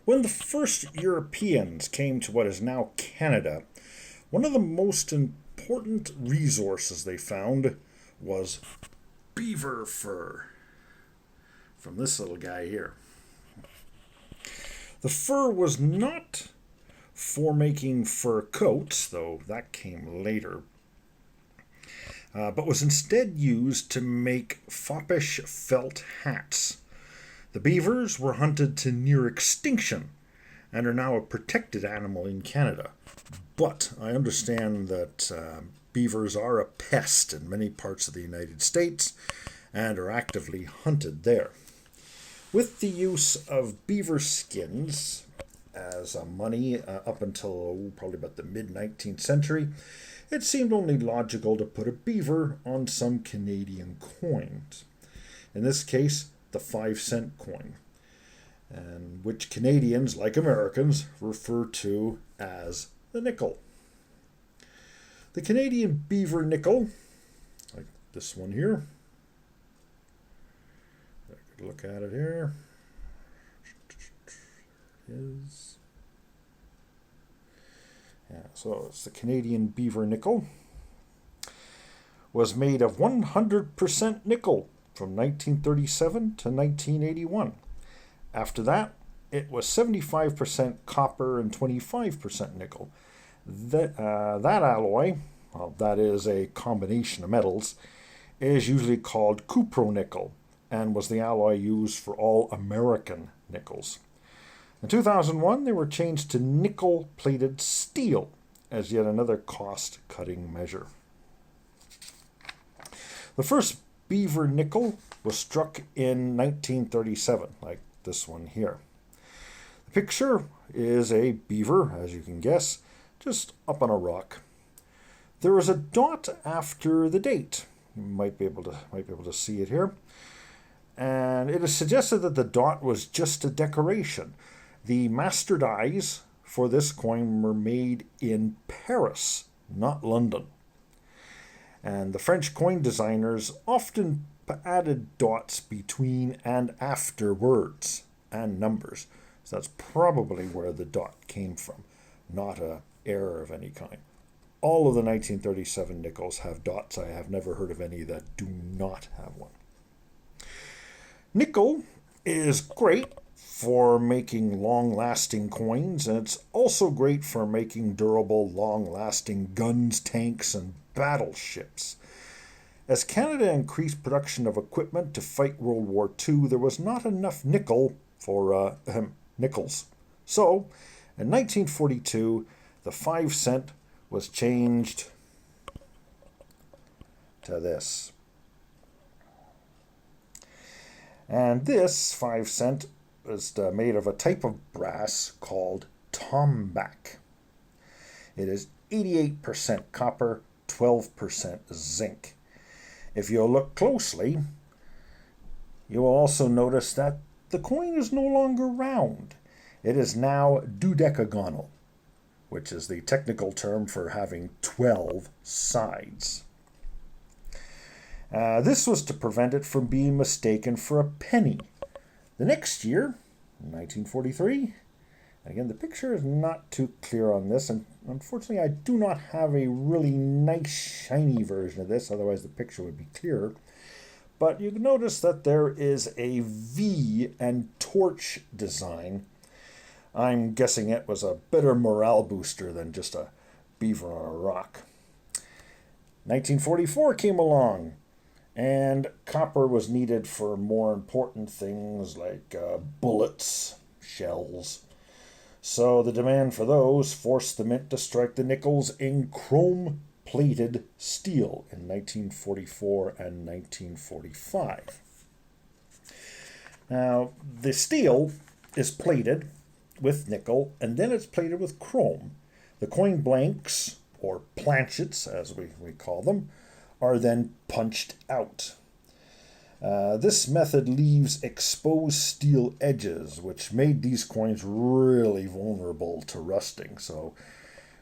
When the first Europeans came to what is now Canada, one of the most important resources they found was beaver fur, from this little guy here. The fur was not for making fur coats, though that came later, but was instead used to make foppish felt hats. The beavers were hunted to near extinction and are now a protected animal in Canada. But I understand that beavers are a pest in many parts of the United States and are actively hunted there. With the use of beaver skins as money up until probably about the mid-19th century, it seemed only logical to put a beaver on some Canadian coins. In this case, the 5-cent coin, and which Canadians, like Americans, refer to as the nickel. The Canadian Beaver Nickel, like this one here, I could look at it here, is, so it's the Canadian Beaver Nickel, was made of 100% nickel from 1937 to 1981. After that, it was 75% copper and 25% nickel. That alloy, well, that is a combination of metals, is usually called cupronickel and was the alloy used for all American nickels. In 2001, they were changed to nickel-plated steel as yet another cost-cutting measure. The first Beaver nickel was struck in 1937, like this one here. The picture is a beaver, as you can guess, just up on a rock. There is a dot after the date. You might be able to see it here. And it is suggested that the dot was just a decoration. The master dies for this coin were made in Paris, not London. And the French coin designers often added dots between and after words and numbers. So that's probably where the dot came from, not an error of any kind. All of the 1937 nickels have dots. I have never heard of any that do not have one. Nickel is great for making long-lasting coins, and it's also great for making durable, long-lasting guns, tanks, and battleships. As Canada increased production of equipment to fight World War II, there was not enough nickel for nickels. So, in 1942, the 5-cent was changed to this. And this 5-cent is made of a type of brass called tombac. It is 88% copper, 12% zinc. If you look closely, you will also notice that the coin is no longer round. It is now dodecagonal, which is the technical term for having 12 sides. This was to prevent it from being mistaken for a penny. The next year, 1943, again, the picture is not too clear on this, and unfortunately I do not have a really nice shiny version of this, otherwise the picture would be clearer. But you can notice that there is a V and torch design. I'm guessing it was a better morale booster than just a beaver on a rock. 1944 came along, And copper was needed for more important things like bullets, shells. So the demand for those forced the mint to strike the nickels in chrome-plated steel in 1944 and 1945. Now, the steel is plated with nickel, and then it's plated with chrome. The coin blanks, or planchets as we call them, are then punched out. This method leaves exposed steel edges, which made these coins really vulnerable to rusting. So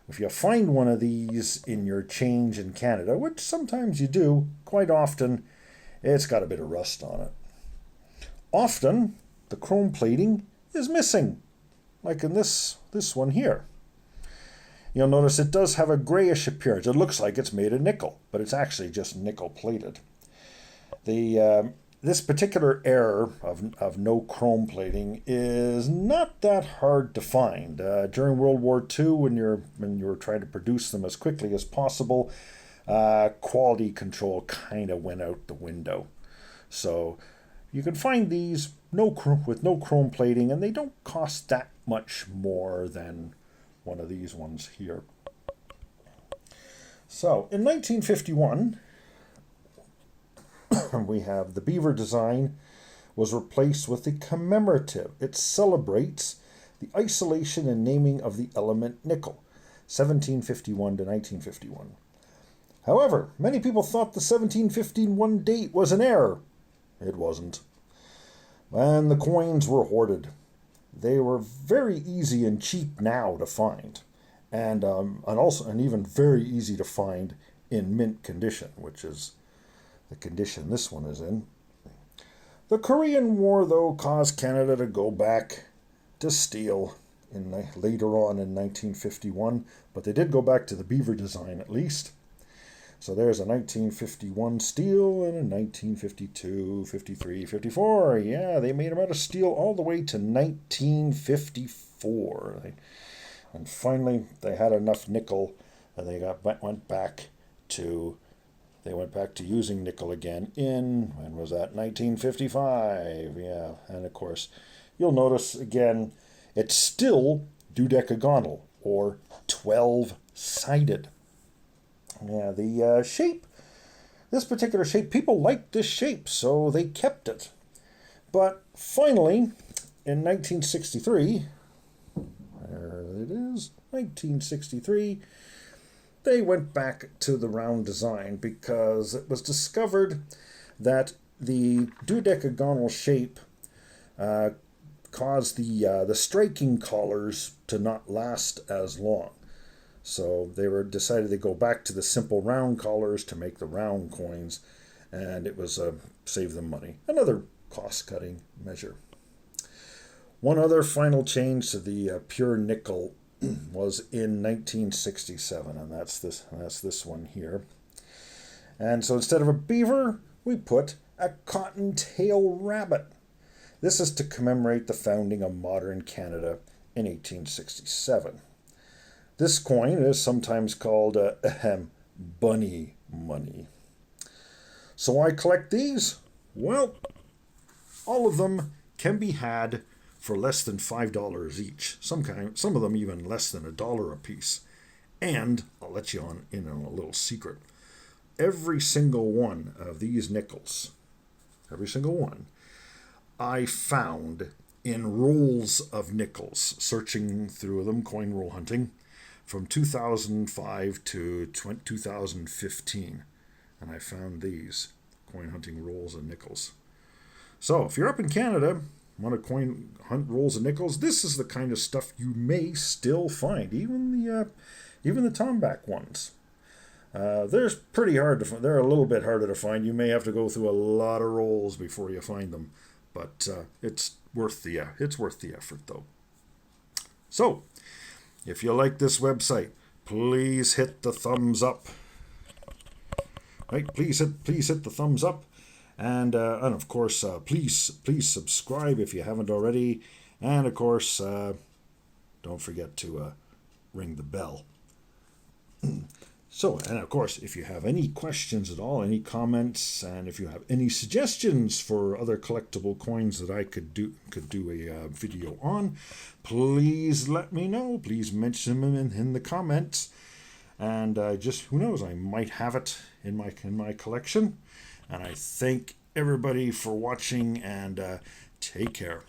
if you find one of these in your change in Canada, which sometimes you do, quite often it's got a bit of rust on it. Often the chrome plating is missing, like in this one here. You'll notice it does have a grayish appearance. It looks like it's made of nickel, but it's actually just nickel plated. This particular error of no chrome plating is not that hard to find. During World War II, when you were trying to produce them as quickly as possible, quality control kind of went out the window. So you can find these with no chrome plating, and they don't cost that much more than one of these ones here. So in 1951, we have the beaver design was replaced with the commemorative. It celebrates the isolation and naming of the element nickel, 1751 to 1951. However, many people thought the 1751 date was an error. It wasn't. And the coins were hoarded. They were very easy and cheap now to find, and even very easy to find in mint condition, which is the condition this one is in. The Korean War, though, caused Canada to go back to steel later on in 1951, but they did go back to the beaver design at least. So there's a 1951 steel and a 1952, 53, 54. Yeah, they made them out of steel all the way to 1954. And finally, they had enough nickel, and they went back to using nickel again when was that? 1955. Yeah, and of course, you'll notice again, it's still dodecagonal or 12-sided. Yeah, the shape, this particular shape, people liked this shape, so they kept it. But finally, in 1963, there it is, 1963, they went back to the round design because it was discovered that the dodecagonal shape caused the striking collars to not last as long. So they decided to go back to the simple round collars to make the round coins, and it was save them money. Another cost-cutting measure. One other final change to the pure nickel was in 1967, and that's this one here. And so instead of a beaver, we put a cottontail rabbit. This is to commemorate the founding of modern Canada in 1867. This coin is sometimes called bunny money. So why collect these? Well, all of them can be had for less than $5 each. Some of them even less than $1 a piece. And I'll let you in on a little secret. Every single one of these nickels, every single one, I found in rolls of nickels, searching through them, coin roll hunting, from 2005 to 2015. And I found these coin hunting rolls of nickels. So if you're up in Canada, want to coin hunt rolls of nickels, this is the kind of stuff you may still find, even the tomback ones. They're pretty hard to find. They're a little bit harder to find. You may have to go through a lot of rolls before you find them, but it's worth the effort though. So, if you like this website, please hit the thumbs up. Right? Please hit the thumbs up. And of course, please subscribe if you haven't already. And of course, don't forget to ring the bell. So, and of course, if you have any questions at all, any comments, and if you have any suggestions for other collectible coins that I could do a video on, please let me know. Please mention them in the comments, and just who knows, I might have it in my collection. And I thank everybody for watching, and take care.